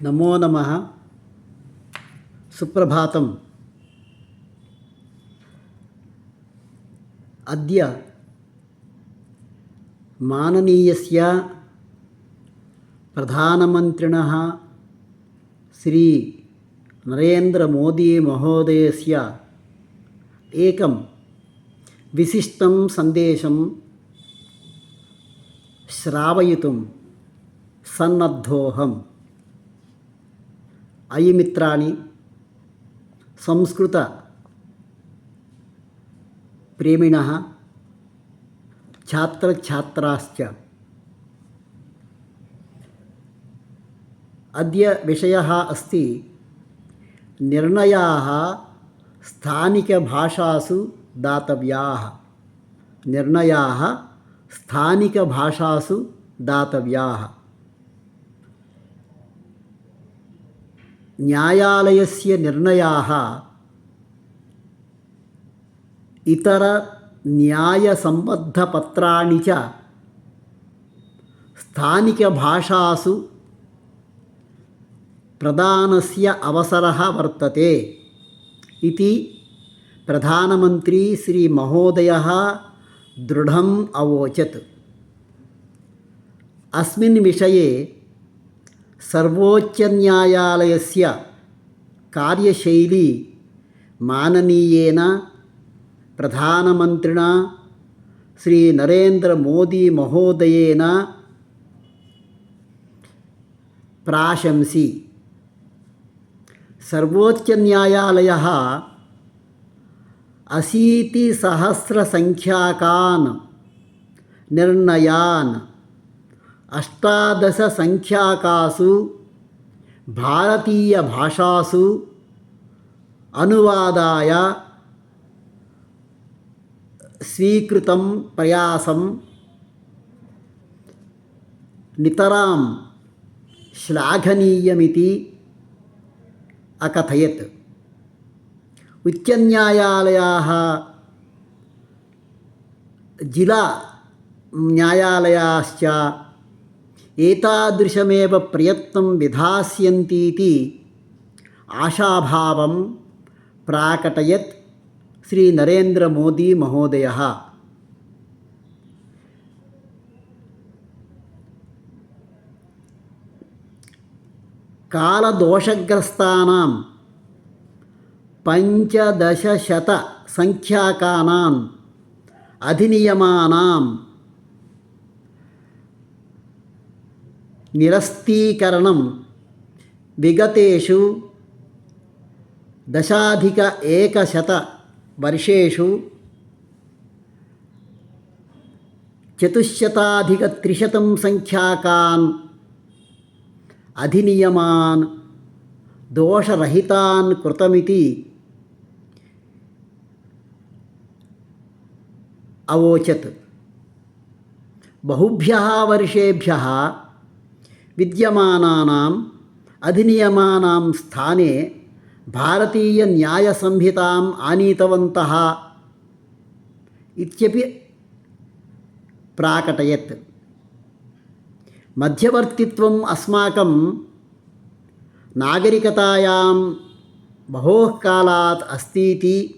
नमो नमः। सुप्रभातम्। अद्य माननीयस्य प्रधानमन्त्रिणः श्री नरेन्द्रमोदी महोदयस्य एकं विशिष्टं सन्देशं श्रावयितुं सन्नद्धोऽहम्। अयि मित्राणि, संस्कृत प्रेमिणः छात्रछात्राश्च, अद्य विषयः अस्ति निर्णयाः स्थानिकभाषासु दातव्याः। निर्णयाः स्थानिकभाषासु दातव्याः। न्यायालयस्य निर्णयाः इतर न्यायसम्बद्धपत्राणि च स्थानिकभाषासु प्रदानस्य अवसरः वर्तते इति प्रधानमन्त्री श्री महोदयः दृढम् अवोचत्। अस्मिन् विषये सर्वोच्चन्यायालयस्य कार्यशैली माननीयेन प्रधानमन्त्रिणा श्री नरेन्द्रमोदी महोदयेन प्राशंसी। सर्वोच्चन्यायालयः 80,000 निर्णयान् 18 भारतीयभाषासु अनुवादाय स्वीकृतं प्रयासं नितरां श्लाघनीयमिति अकथयत्। उच्चन्यायालयाः जिला न्यायालयाश्च एतादृशमेव प्रयत्नं विधास्यन्तीति आशाभावं प्राकटयत् श्री नरेन्द्रमोदी महोदयः। कालदोषग्रस्तानां 15,000 अधिनियमानां निरस्तीकरणं विगतेषु 10,100 वर्षेषु 400,300 अधिनियमान् दोषरहितान् कृतमिति अवोचत्। बहुभ्यः वर्षेभ्यः विद्यमानानाम् अधिनियमानां स्थाने भारतीयन्यायसंहिताम् आनीतवन्तः इत्यपि प्राकटयत्। मध्यवर्तित्वम् अस्माकं नागरिकतायां बहोः कालात् अस्तीति,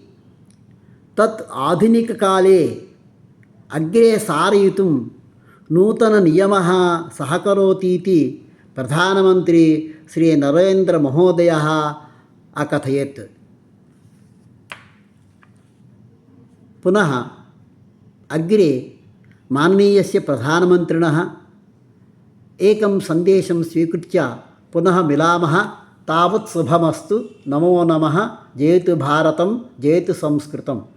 तत् आधुनिककाले अग्रे सारयितुं नूतननियमः सहकरोतीति प्रधानमन्त्री श्री नरेन्द्रमहोदयः अकथयत्। पुनः अग्रे माननीयस्य प्रधानमन्त्रिणः एकं सन्देशं स्वीकृत्य पुनः मिलामः। तावत् शुभमस्तु। नमो नमः। जयतु भारतं, जयतु संस्कृतम्।